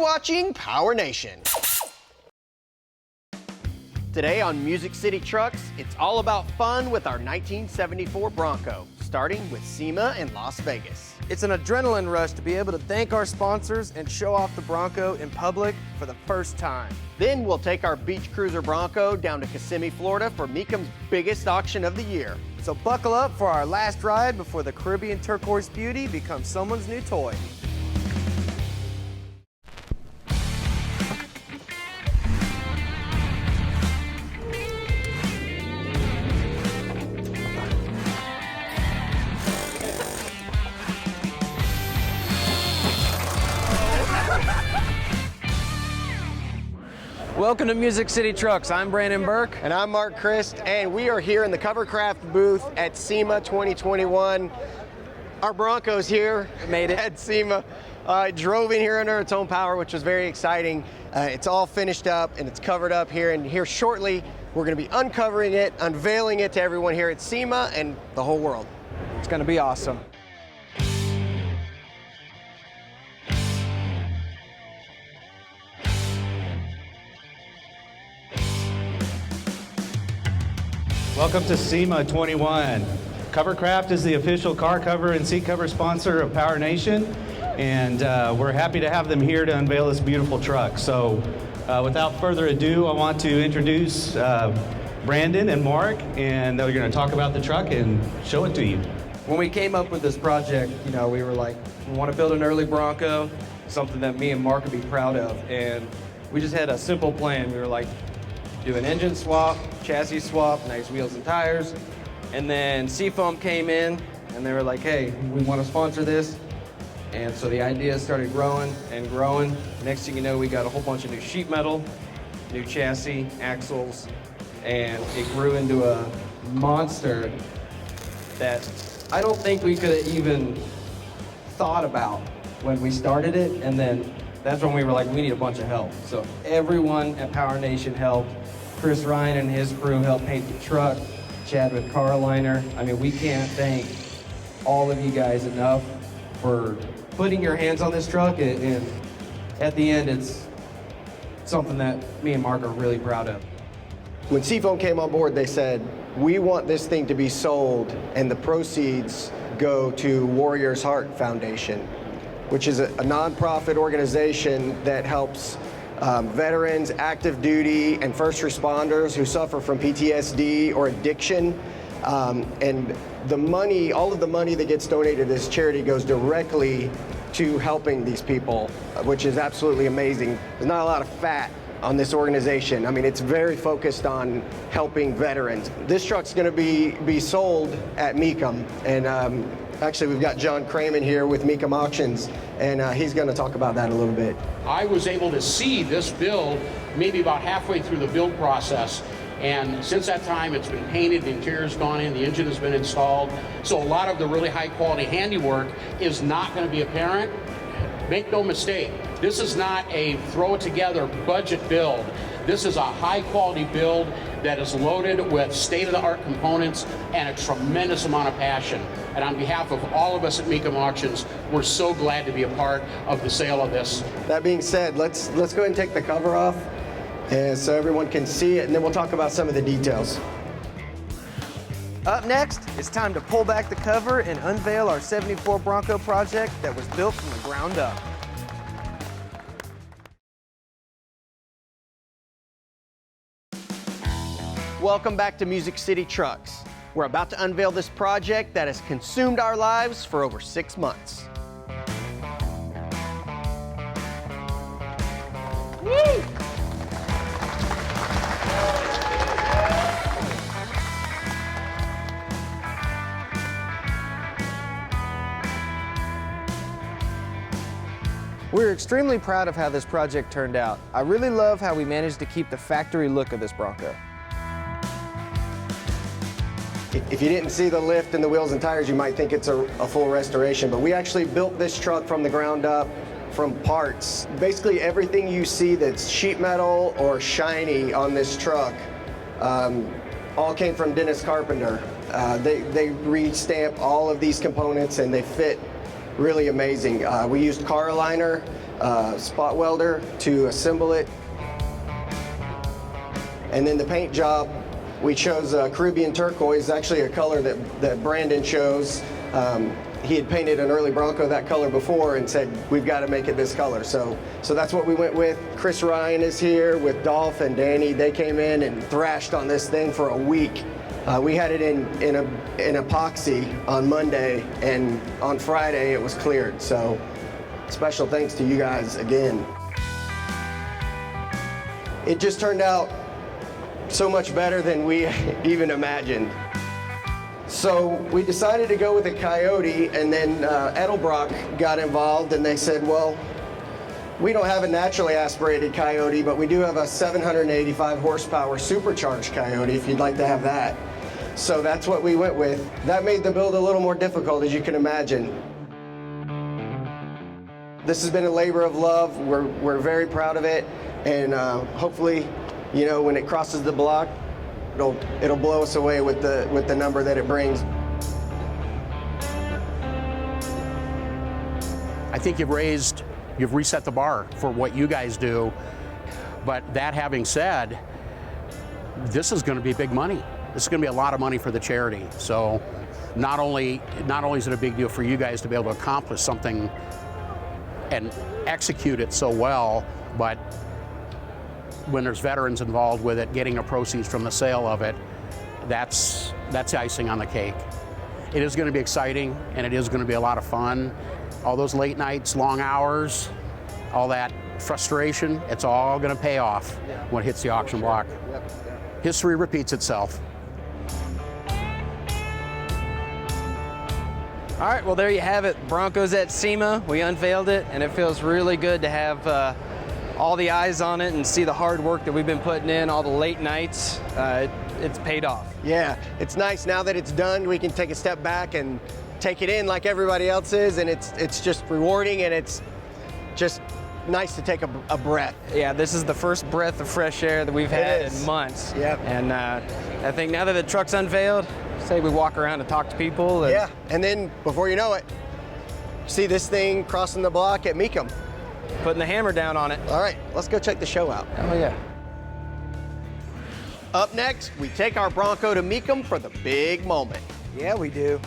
watching PowerNation. Today on Music City Trucks, it's all about fun with our 1974 Bronco, starting with SEMA in Las Vegas. It's an adrenaline rush to be able to thank our sponsors and show off the Bronco in public for the first time. Then we'll take our beach cruiser Bronco down to Kissimmee, Florida for Mecum's biggest auction of the year. So buckle up for our last ride before the Caribbean turquoise beauty becomes someone's new toy. Welcome to Music City Trucks. I'm Brandon Burke. And I'm Mark Christ, and we are here in the Covercraft booth at SEMA 2021. Our Bronco's here. Made it. At SEMA. Drove in here under its own power, which was very exciting. It's all finished up and it's covered up here, and here shortly we're going to be uncovering it, unveiling it to everyone here at SEMA and the whole world. It's going to be awesome. Welcome to SEMA 21. Covercraft is the official car cover and seat cover sponsor of PowerNation, and we're happy to have them here to unveil this beautiful truck. So without further ado, I want to introduce Brandon and Mark, and they're going to talk about the truck and show it to you. When we came up with this project, we were like, we want to build an early Bronco, something that me and Mark would be proud of, and we just had a simple plan. We were like, do an engine swap, chassis swap, nice wheels and tires. And then Seafoam came in and they were like, hey, we want to sponsor this. And so the idea started growing and growing. Next thing you know, we got a whole bunch of new sheet metal, new chassis, axles, and it grew into a monster that I don't think we could have even thought about when we started it. And then that's when we were like, we need a bunch of help. So everyone at PowerNation helped. Chris Ryan and his crew helped paint the truck. Chad with car liner. I mean, we can't thank all of you guys enough for putting your hands on this truck. And at the end, it's something that me and Mark are really proud of. When Seafoam came on board, they said, we want this thing to be sold and the proceeds go to Warrior's Heart Foundation, which is a nonprofit organization that helps veterans, active duty, and first responders who suffer from PTSD or addiction. And the money, all of the money that gets donated to this charity goes directly to helping these people, which is absolutely amazing. There's not a lot of fat on this organization. I mean, it's very focused on helping veterans. This truck's gonna be sold at Mecum, and actually we've got John Cramen here with Mecum Auctions, and he's gonna talk about that a little bit. I was able to see this build maybe about halfway through the build process, and since that time it's been painted, the interior's gone in, the engine has been installed, so a lot of the really high quality handiwork is not going to be apparent. Make no mistake, this is not a throw it together budget build. This is a high quality build that is loaded with state-of-the-art components and a tremendous amount of passion. And on behalf of all of us at Mecum Auctions, we're so glad to be a part of the sale of this. That being said, let's go ahead and take the cover off, and so everyone can see it, and then we'll talk about some of the details. Up next, it's time to pull back the cover and unveil our 74 Bronco project that was built from the ground up. Welcome back to Music City Trucks. We're about to unveil this project that has consumed our lives for over 6 months. Woo! We're extremely proud of how this project turned out. I really love how we managed to keep the factory look of this Bronco. If you didn't see the lift and the wheels and tires, you might think it's a full restoration, but we actually built this truck from the ground up, from parts. Basically everything you see that's sheet metal or shiny on this truck all came from Dennis Carpenter. They re-stamp all of these components and they fit really amazing. We used car liner, spot welder to assemble it. And then the paint job, we chose Caribbean turquoise, actually a color that Brandon chose. He had painted an early Bronco that color before and said, we've got to make it this color. So that's what we went with. Chris Ryan is here with Dolph and Danny. They came in and thrashed on this thing for a week. We had it in epoxy on Monday, and on Friday it was cleared. So special thanks to you guys again. It just turned out so much better than we even imagined. So we decided to go with a Coyote, and then Edelbrock got involved, and they said, well, we don't have a naturally aspirated Coyote, but we do have a 785 horsepower supercharged Coyote if you'd like to have that. So that's what we went with. That made the build a little more difficult, as you can imagine. This has been a labor of love. We're very proud of it, and hopefully, you know, when it crosses the block, it'll blow us away with the number that it brings. I think you've reset the bar for what you guys do. But that having said, this is going to be big money. This is going to be a lot of money for the charity. So not only is it a big deal for you guys to be able to accomplish something and execute it so well, but when there's veterans involved with it, getting the proceeds from the sale of it, that's icing on the cake. It is going to be exciting, and it is going to be a lot of fun. All those late nights, long hours, all that frustration, it's all going to pay off when it hits the auction block. History repeats itself. All right, well, there you have it. Broncos at SEMA. We unveiled it, and it feels really good to have all the eyes on it and see the hard work that we've been putting in, all the late nights. It's paid off. Yeah, it's nice now that it's done. We can take a step back and take it in like everybody else is, and it's just rewarding, and it's just nice to take a breath. Yeah, this is the first breath of fresh air that we've had in months. Yep. And I think now that the truck's unveiled, say we walk around and talk to people. And yeah, and then before you know it, see this thing crossing the block at Mecum. Putting the hammer down on it. All right, let's go check the show out. Oh yeah. Up next, we take our Bronco to Mecum for the big moment. Yeah, we do.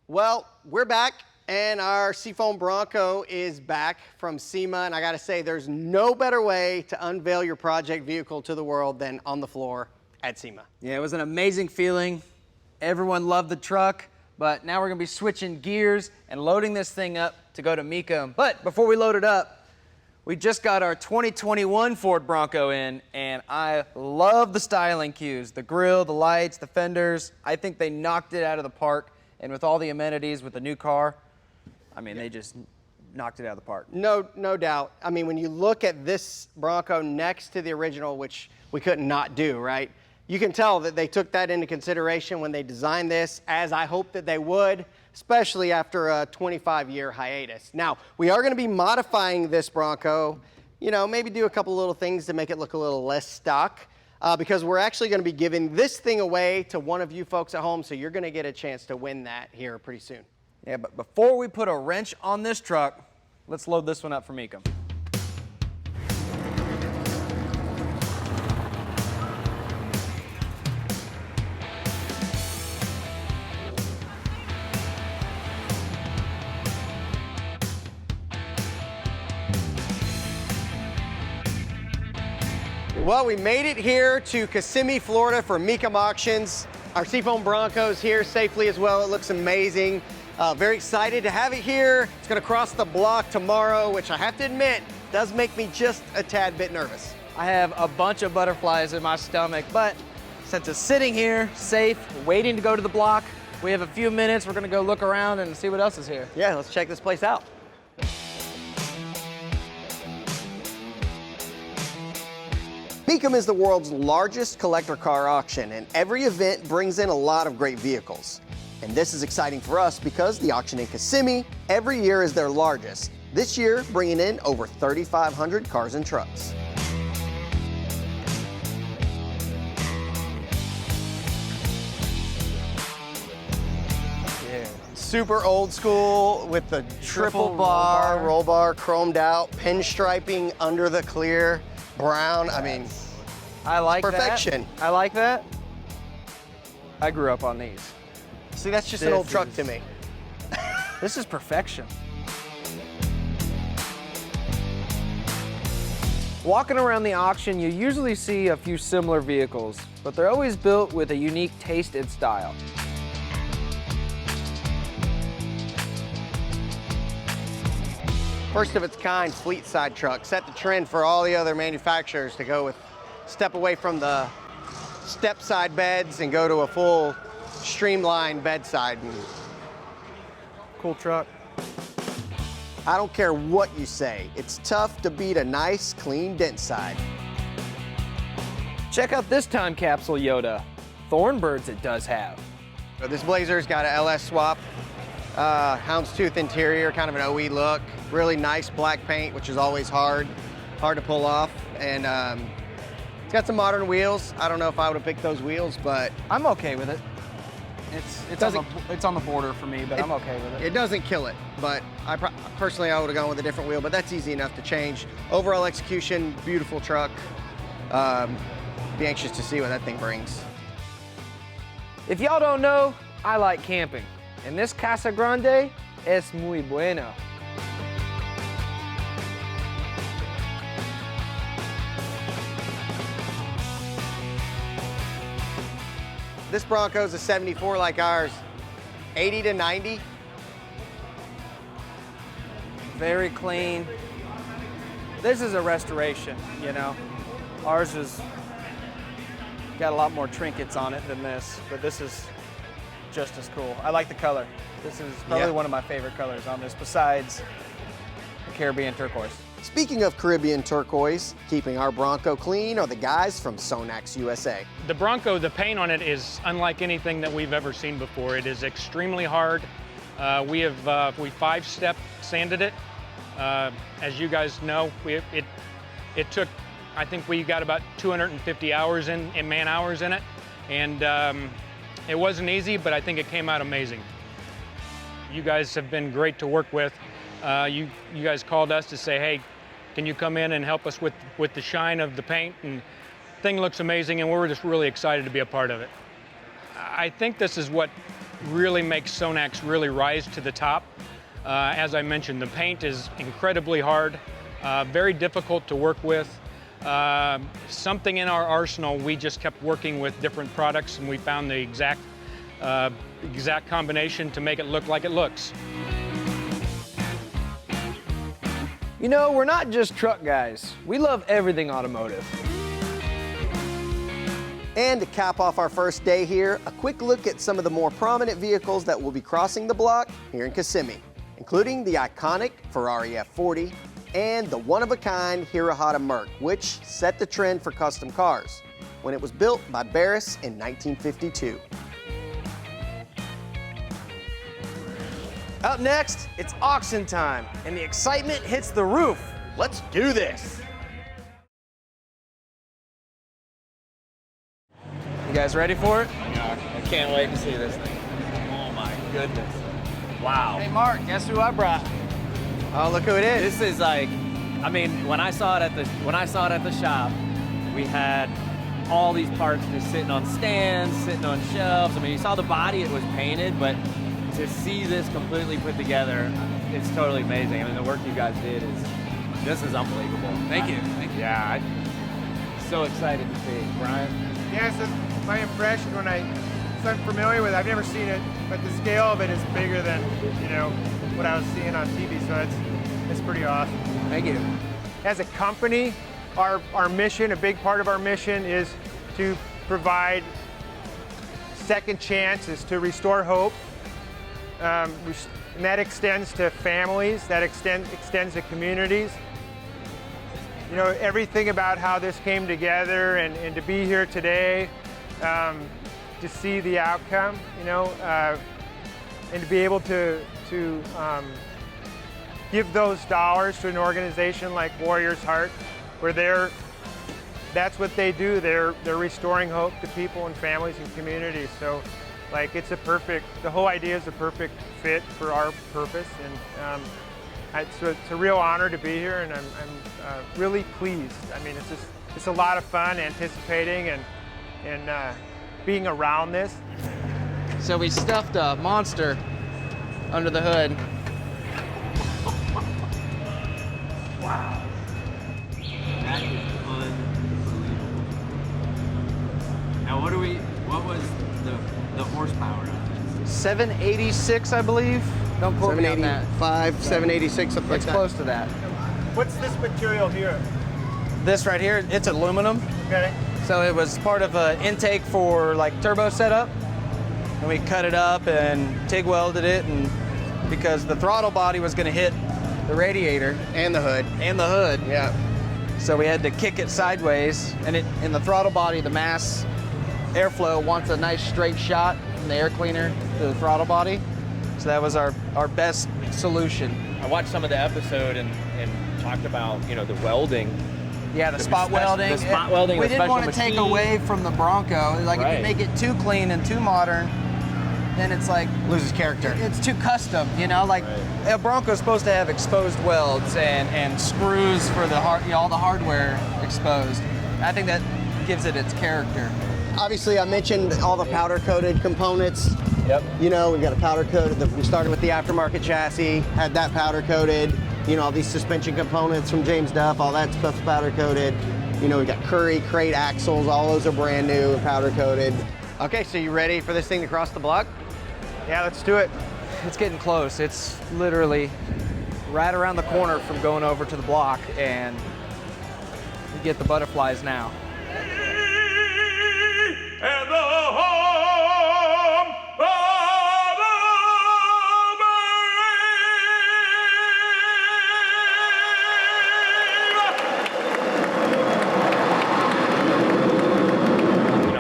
Well, we're back, and our Seafoam Bronco is back from SEMA, and I gotta say, there's no better way to unveil your project vehicle to the world than on the floor at SEMA. Yeah, it was an amazing feeling. Everyone loved the truck, but now we're gonna be switching gears and loading this thing up to go to Mecum. But before we load it up, we just got our 2021 Ford Bronco in, and I love the styling cues, the grille, the lights, the fenders. I think they knocked it out of the park. And with all the amenities with the new car, I mean, they just knocked it out of the park. No doubt. I mean, when you look at this Bronco next to the original, which we couldn't not do, right? You can tell that they took that into consideration when they designed this, as I hope that they would, especially after a 25-year hiatus. Now, we are going to be modifying this Bronco, you know, maybe do a couple little things to make it look a little less stock. Because we're actually going to be giving this thing away to one of you folks at home, so you're going to get a chance to win that here pretty soon. Yeah, but before we put a wrench on this truck, let's load this one up for Mecum. Well, we made it here to Kissimmee, Florida for Mecum Auctions. Our Seafoam Bronco's here safely as well. It looks amazing. Very excited to have it here. It's going to cross the block tomorrow, which I have to admit does make me just a tad bit nervous. I have a bunch of butterflies in my stomach, but since it's sitting here, safe, waiting to go to the block, we have a few minutes. We're going to go look around and see what else is here. Yeah, let's check this place out. Mecum is the world's largest collector car auction, and every event brings in a lot of great vehicles. And this is exciting for us because the auction in Kissimmee every year is their largest. This year, bringing in over 3,500 cars and trucks. super old school with the triple bar, roll bar, chromed out, pinstriping under the clear brown. I mean, I like perfection. that. I like that. I grew up on these. See, that's just an old truck to me. This is perfection. Walking around the auction, you usually see a few similar vehicles, but they're always built with a unique taste and style. First of its kind fleet side truck set the trend for all the other manufacturers to go with step away from the step side beds and go to a full streamlined bedside. And Cool truck. I don't care what you say, it's tough to beat a nice, clean dent side. Check out this time capsule Yoda. Thornbirds it does have. So this Blazer's got a LS swap, houndstooth interior, kind of an OE look. Really nice black paint, which is always hard to pull off. And it's got some modern wheels. I don't know if I would have picked those wheels, but I'm okay with it. It's on the border for me, but I'm okay with it. it doesn't kill it. But personally, I would have gone with a different wheel, but that's easy enough to change. Overall execution, beautiful truck. Be anxious to see what that thing brings. If y'all don't know, I like camping, and this Casa Grande es muy bueno. This Bronco's a 74 like ours, 80 to 90. Very clean. This is a restoration, you know. Ours is got a lot more trinkets on it than this, but this is just as cool. I like the color. This is probably one of my favorite colors on this, besides the Caribbean turquoise. Speaking of Caribbean turquoise, keeping our Bronco clean are the guys from Sonax USA. The Bronco, the paint on it is unlike anything that we've ever seen before. It is extremely hard. We 5-step sanded it. As you guys know, it took, I think we got about 250 hours in man hours in it. And it wasn't easy, but I think it came out amazing. You guys have been great to work with. You guys called us to say, hey, can you come in and help us with the shine of the paint? And the thing looks amazing, and we're just really excited to be a part of it. I think this is what really makes Sonax really rise to the top. As I mentioned, the paint is incredibly hard, very difficult to work with. Something in our arsenal, we just kept working with different products, and we found the exact combination to make it look like it looks. You know, we're not just truck guys. We love everything automotive. And to cap off our first day here, a quick look at some of the more prominent vehicles that will be crossing the block here in Kissimmee, including the iconic Ferrari F40 and the one-of-a-kind Hirahata Merc, which set the trend for custom cars when it was built by Barris in 1952. Up next, it's auction time, and the excitement hits the roof. Let's do this. You guys ready for it? I can't wait to see this thing. Oh my goodness. Wow. Hey Mark, guess who I brought? Oh, look who it is. This is like, I mean, when I saw it at the shop, we had all these parts just sitting on stands, sitting on shelves. I mean, you saw the body, it was painted, but to see this completely put together, it's totally amazing. I mean, the work you guys did this is unbelievable. Thank you. Thank you. Yeah, I'm so excited to see. Brian? Yeah, so my impression when I was unfamiliar with it, I've never seen it, but the scale of it is bigger than, you know, what I was seeing on TV, so it's pretty awesome. Thank you. As a company, our mission, a big part of our mission is to provide second chances, to restore hope. And that extends to families, that extends to communities. You know, everything about how this came together and to be here today, to see the outcome, you know, and to be able to give those dollars to an organization like Warrior's Heart, where that's what they do. They're restoring hope to people and families and communities. So Like the whole idea is a perfect fit for our purpose, and it's a real honor to be here, and I'm really pleased. I mean, it's a lot of fun anticipating and being around this. So we stuffed a monster under the hood. Wow. That is unbelievable. Now what was the horsepower of this? 786, I believe. Don't quote me on that. 785, 786, something like It's that. close to that. What's this material here? This right here, it's aluminum. Okay. So it was part of an intake for like turbo setup. And we cut it up and TIG welded it, and because the throttle body was going to hit the radiator And the hood. and the hood. Yeah. So we had to kick it sideways, and in the throttle body, the mass airflow wants a nice straight shot from the air cleaner to the throttle body. So that was our best solution. I watched some of the episode and talked about, the welding. Yeah, the spot welding. The spot welding. We the didn't special want to take machine. away from the Bronco. Like if Right. you make it too clean and too modern, then it's like Loses character. it's too custom. Like a Bronco's supposed to have exposed welds and screws for the all the hardware exposed. I think that gives it its character. Obviously, I mentioned all the powder-coated components. Yep. We've got a powder-coated. We started with the aftermarket chassis, had that powder-coated. All these suspension components from James Duff, all that stuff's powder-coated. We've got Curry crate axles, all those are brand new and powder-coated. Okay, so you ready for this thing to cross the block? Yeah, let's do it. It's getting close. It's literally right around the corner from going over to the block, and you get the butterflies now.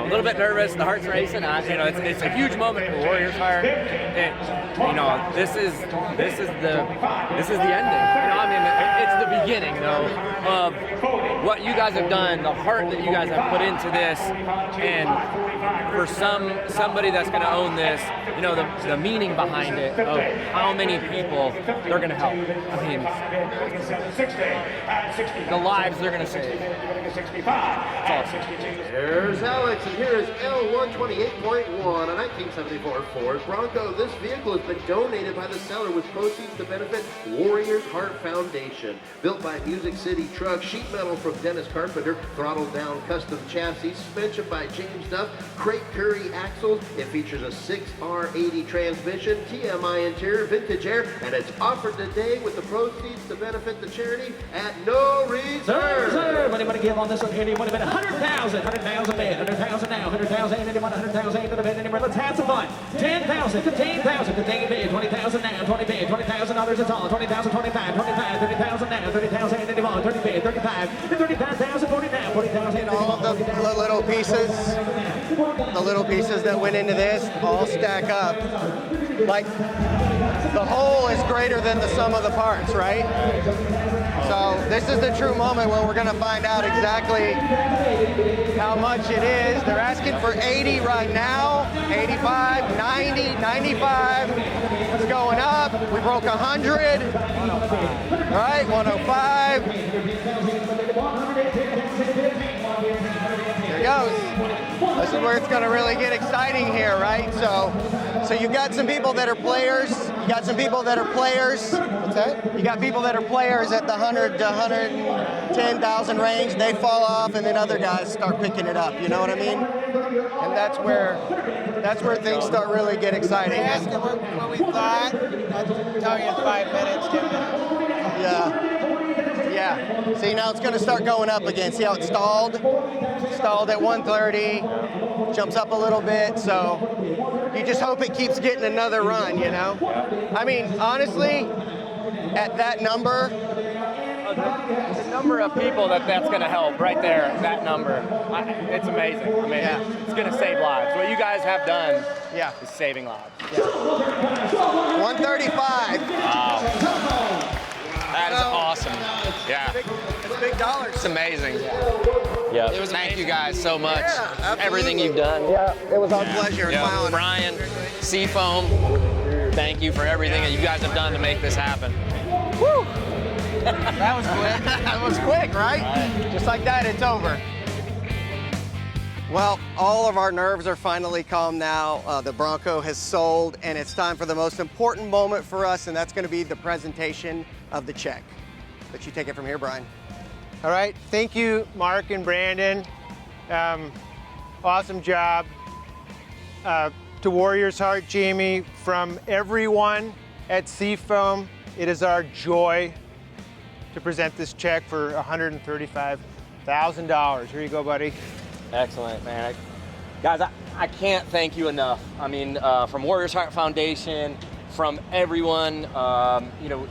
A little bit nervous, the heart's racing. It's a huge moment for Warriors Fire. This is the ending. It's the beginning, of what you guys have done, the heart that you guys have put into this, and for somebody that's going to own this, the meaning behind it of how many people they're going to help. I mean, the lives they're going to save. It's awesome. There's Alex, and here is L128.1, a 1974 Ford Bronco. This vehicle has been donated by the seller with proceeds to benefit Warriors Heart Foundation. Built by Music City Truck, sheet metal from Dennis Carpenter, throttled down custom chassis, suspension by James Duff, crate Curry axles. It features a 6R80 transmission, TMI interior, vintage air, and it's offered today with the proceeds to benefit the charity at no reserve. Anybody give on this one? Anyone bet 100,000? 100,000 bid. 100,000 now. 100,000. Anyone 100,000 to the bid anymore? Let's have some fun. 10,000. 15,000. 15 bid. 20,000 now. 20 bid. 20,000 others is all. 20,000. 25. 25. 30,000 now. 30,000 anyone. 30 bid. 35. 35,000. 40 now. 40,000. All of the little pieces that went into this all stack up. Like the whole is greater than the sum of the parts, right? So this is the true moment when we're going to find out exactly how much it is. They're asking for 80 right now, 85, 90, 95. It's going up. We broke 100. All right, 105. Here it goes. This is where it's going to really get exciting here, right? So you've got some people that are players. You got some people that are players. What's that? You got people that are players at the 100 to 110,000 range. They fall off, and then other guys start picking it up. You know what I mean? And that's where things start really get exciting. They asked him what we thought. I'll tell you in 5 minutes, 10 minutes. Yeah. See, now it's going to start going up again. See how it stalled? Stalled at 130, jumps up a little bit. So you just hope it keeps getting another run, I mean, honestly, at that number, The number of people that's going to help right there, that number, it's amazing. I mean, it's going to save lives. What you guys have done is saving lives. 135. Wow. That is awesome. Yeah. It's big dollars. It's amazing. Yeah. It was Thank you guys so much. Yeah, Everything you've done. Yeah, it was our pleasure. Yeah. Smiling. Brian, Seafoam, thank you for everything that you guys have done to make this happen. Woo! That was quick. That was quick, right? Just like that, it's over. Well, all of our nerves are finally calm now. The Bronco has sold, and it's time for the most important moment for us, and that's going to be the presentation of the check. Let you take it from here, Brian. All right, thank you, Mark and Brandon. Awesome job. To Warrior's Heart, Jamie, from everyone at Seafoam, it is our joy to present this check for $135,000. Here you go, buddy. Excellent, man. Guys, I can't thank you enough. I mean, from Warriors Heart Foundation, from everyone, you know,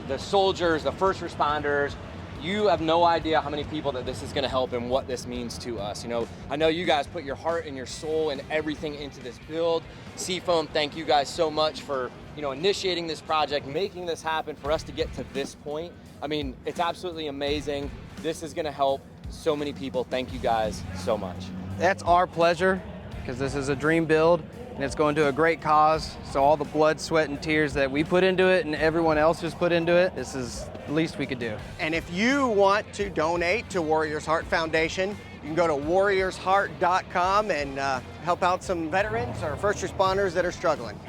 the soldiers, the first responders, you have no idea how many people that this is going to help and what this means to us. You know, I know you guys put your heart and your soul and everything into this build. Seafoam, thank you guys so much for, you know, initiating this project, making this happen for us to get to this point. I mean, it's absolutely amazing. This is going to help so many people. Thank you guys so much. That's our pleasure, because this is a dream build and it's going to a great cause. So all the blood, sweat, and tears that we put into it and everyone else has put into it, this is the least we could do. And if you want to donate to Warriors Heart Foundation, you can go to warriorsheart.com and help out some veterans or first responders that are struggling.